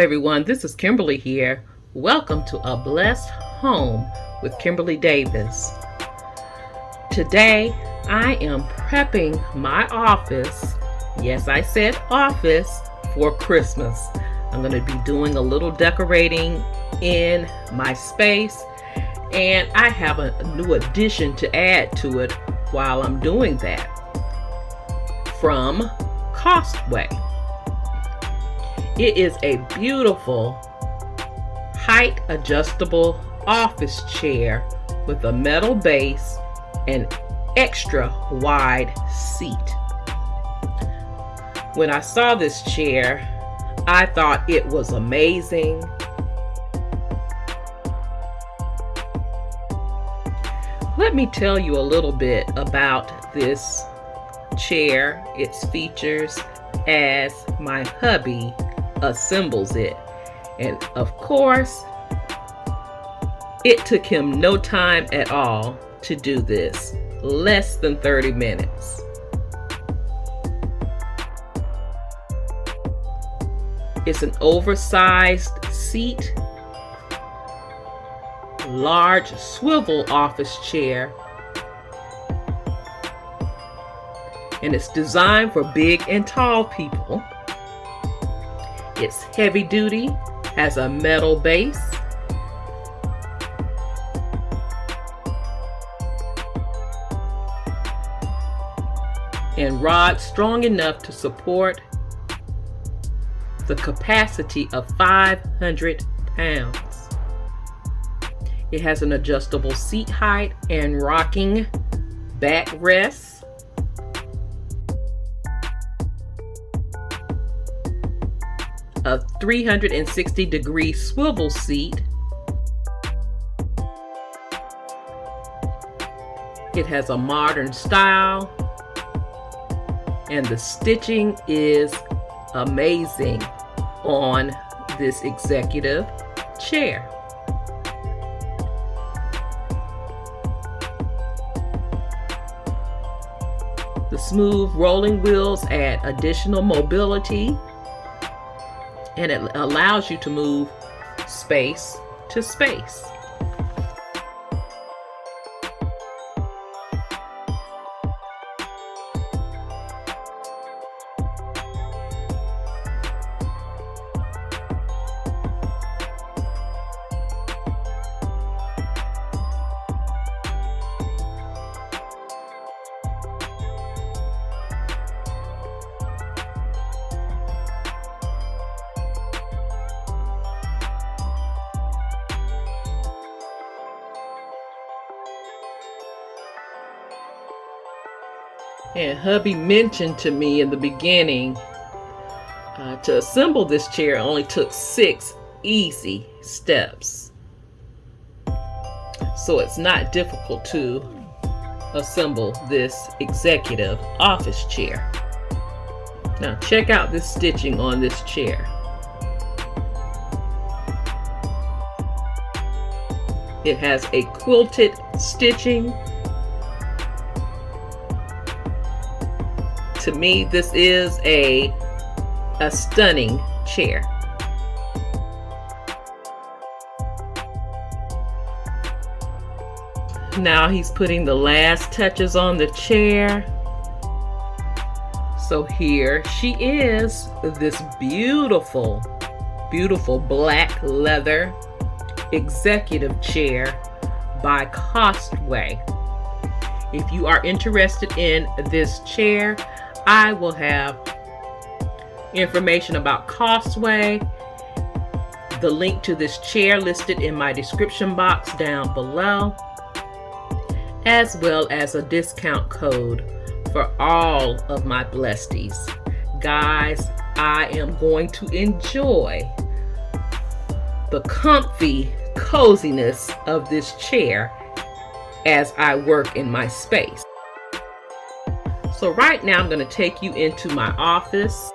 everyone, this is Kimberly here. Welcome to A Blessed Home with Kimberly Davis. Today, I am prepping my office, yes, I said office, for Christmas. I'm going to be doing a little decorating in my space, and I have a new addition to add to it while I'm doing that from Costway. It is a beautiful height adjustable office chair with a metal base and extra wide seat. When I saw this chair, I thought it was amazing. Let me tell you a little bit about this chair, its features, as my hubby assembles it. And of course, it took him no time at all to do this, less than 30 minutes. It's an oversized seat, large swivel office chair, and it's designed for big and tall people. It's heavy duty, has a metal base, and rods strong enough to support the capacity of 500 pounds. It has an adjustable seat height and rocking backrests. A 360-degree swivel seat. It has a modern style, and the stitching is amazing on this executive chair. The smooth rolling wheels add additional mobility, and it allows you to move space to space. And hubby mentioned to me in the beginning to assemble this chair only took 6 easy steps. So it's not difficult to assemble this executive office chair. Now check out this stitching on this chair. It has a quilted stitching. To me, this is a stunning chair. Now he's putting the last touches on the chair. So here she is, this beautiful, beautiful black leather executive chair by Costway. If you are interested in this chair, I will have information about Costway, the link to this chair listed in my description box down below, as well as a discount code for all of my blesties. Guys, I am going to enjoy the comfy coziness of this chair as I work in my space. So right now I'm going to take you into my office,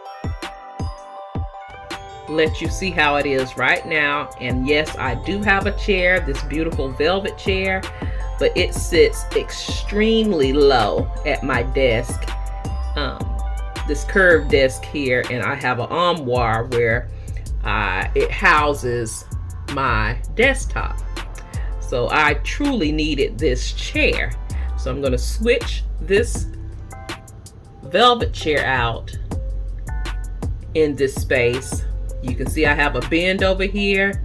let you see how it is right now. And yes, I do have a chair, this beautiful velvet chair, but it sits extremely low at my desk, this curved desk here, and I have an armoire where it houses my desktop. So I truly needed this chair. So I'm going to switch this velvet chair out in this space. You can see I have a bend over here.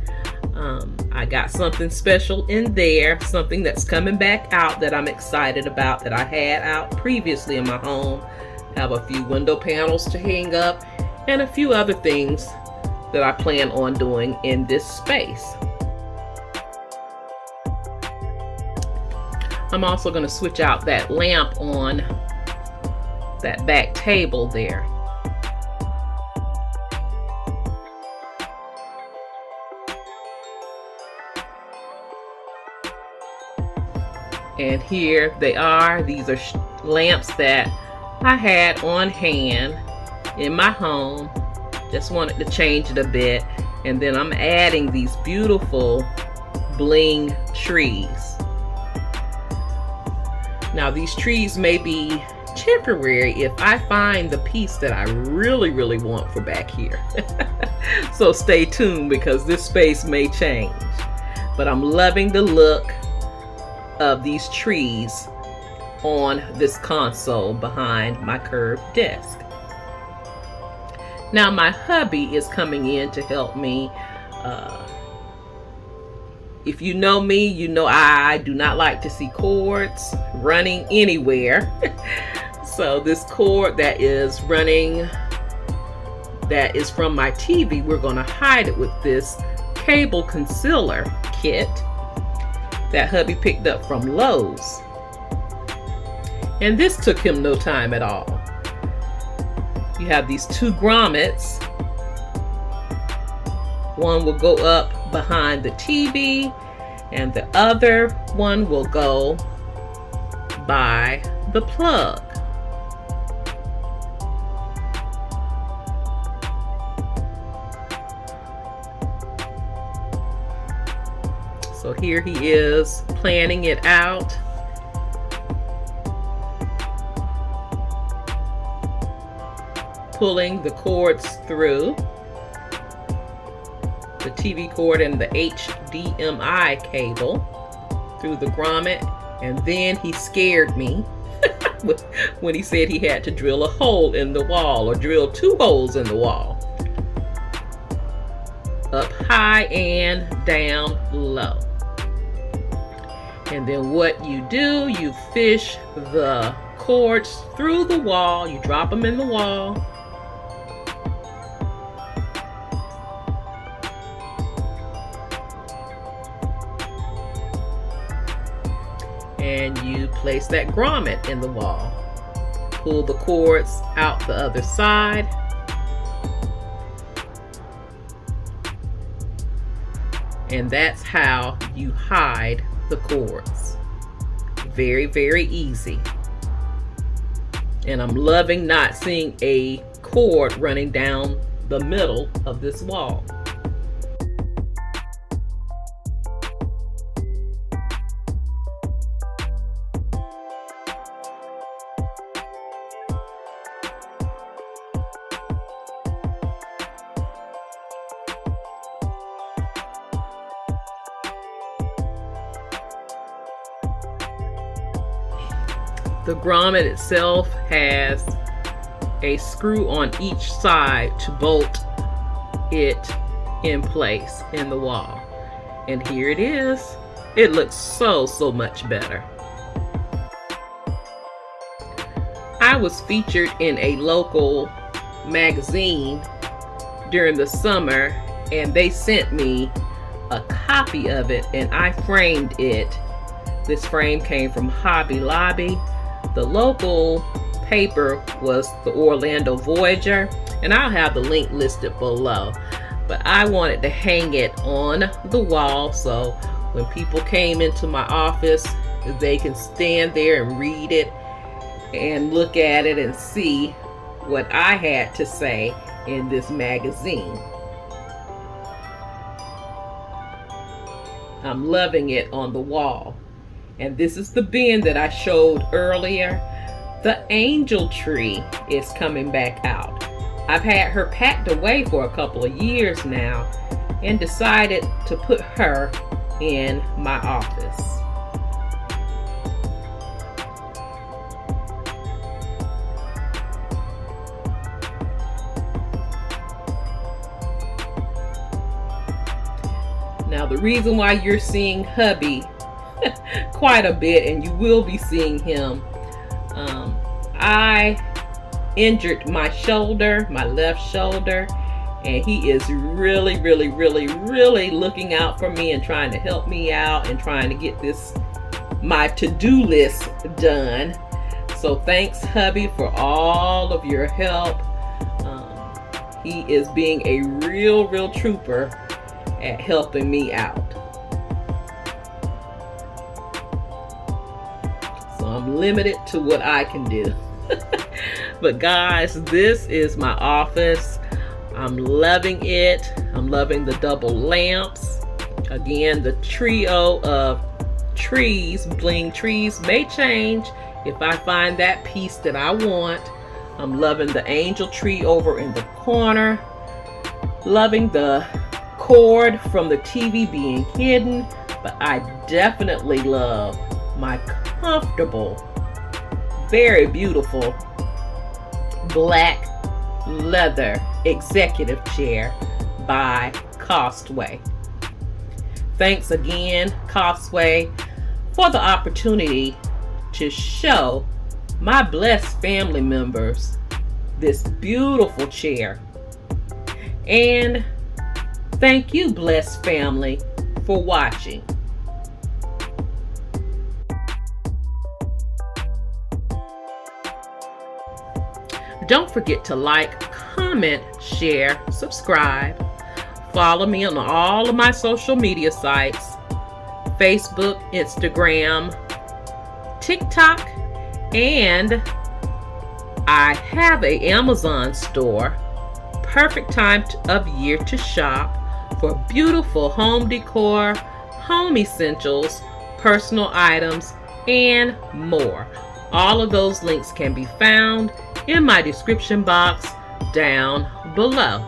I got something special in there, something that's coming back out that I'm excited about, that I had out previously in my home. Have a few window panels to hang up and a few other things that I plan on doing in this space. I'm also going to switch out that lamp on that back table there. And here they are. These are lamps that I had on hand in my home. Just wanted to change it a bit. And then I'm adding these beautiful bling trees. Now these trees may be temporary if I find the piece that I really want for back here. So stay tuned, because this space may change. But I'm loving the look of these trees on this console behind my curved desk. Now my hubby is coming in to help me. If you know me, you know I do not like to see cords running anywhere. So this cord that is running, that is from my TV, we're going to hide it with this cable concealer kit that hubby picked up from Lowe's. And this took him no time at all. You have these two grommets. One will go up behind the TV and the other one will go by the plug. So here he is planning it out. Pulling the cords through. The TV cord and the HDMI cable through the grommet. And then he scared me when he said he had to drill a hole in the wall, or drill 2 holes in the wall. Up high and down low. And then what you do, you fish the cords through the wall. You drop them in the wall. And you place that grommet in the wall. Pull the cords out the other side. And that's how you hide the cords. Very easy. And I'm loving not seeing a cord running down the middle of this wall. The grommet itself has a screw on each side to bolt it in place in the wall. And here it is. It looks so much better. I was featured in a local magazine during the summer, and they sent me a copy of it, and I framed it. This frame came from Hobby Lobby. The local paper was the Orlando Voyager, and I'll have the link listed below. But I wanted to hang it on the wall so when people came into my office, they can stand there and read it and look at it and see what I had to say in this magazine. I'm loving it on the wall. And this is the bin that I showed earlier. The angel tree is coming back out. I've had her packed away for a couple of years now and decided to put her in my office. Now, the reason why you're seeing hubby quite a bit, and you will be seeing him, I injured my shoulder, my left shoulder, and he is really looking out for me and trying to help me out and trying to get my to-do list done. So thanks, hubby, for all of your help. He is being a real trooper at helping me out. So I'm limited to what I can do. But guys, this is my office. I'm loving it. I'm loving the double lamps. Again, the trio of trees, bling trees, may change if I find that piece that I want. I'm loving the angel tree over in the corner. Loving the cord from the TV being hidden. But I definitely love my comfortable, very beautiful black leather executive chair by Costway. Thanks again, Costway, for the opportunity to show my blessed family members this beautiful chair. And thank you, blessed family, for watching. Don't forget to like, comment, share, subscribe. Follow me on all of my social media sites: Facebook, Instagram, TikTok, and I have an Amazon store. Perfect time of year to shop for beautiful home decor, home essentials, personal items, and more. All of those links can be found in my description box down below.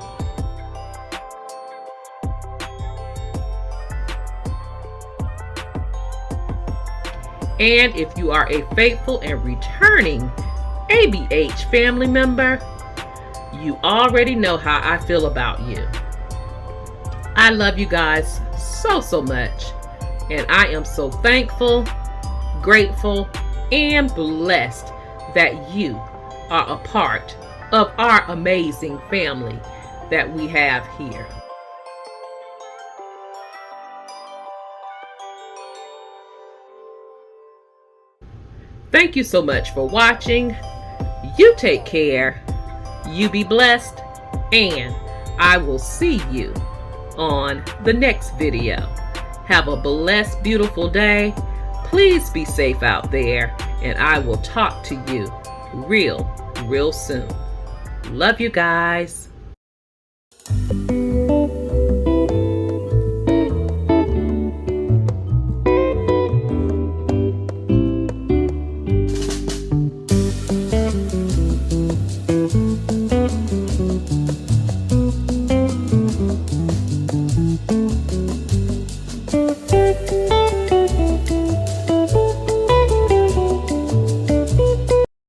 And if you are a faithful and returning ABH family member, you already know how I feel about you. I love you guys so much, and I am so thankful, grateful, and blessed that you are a part of our amazing family that we have here. Thank you so much for watching. You take care, you be blessed, and I will see you on the next video. Have a blessed, beautiful day. Please be safe out there, and I will talk to you real soon. Love you guys.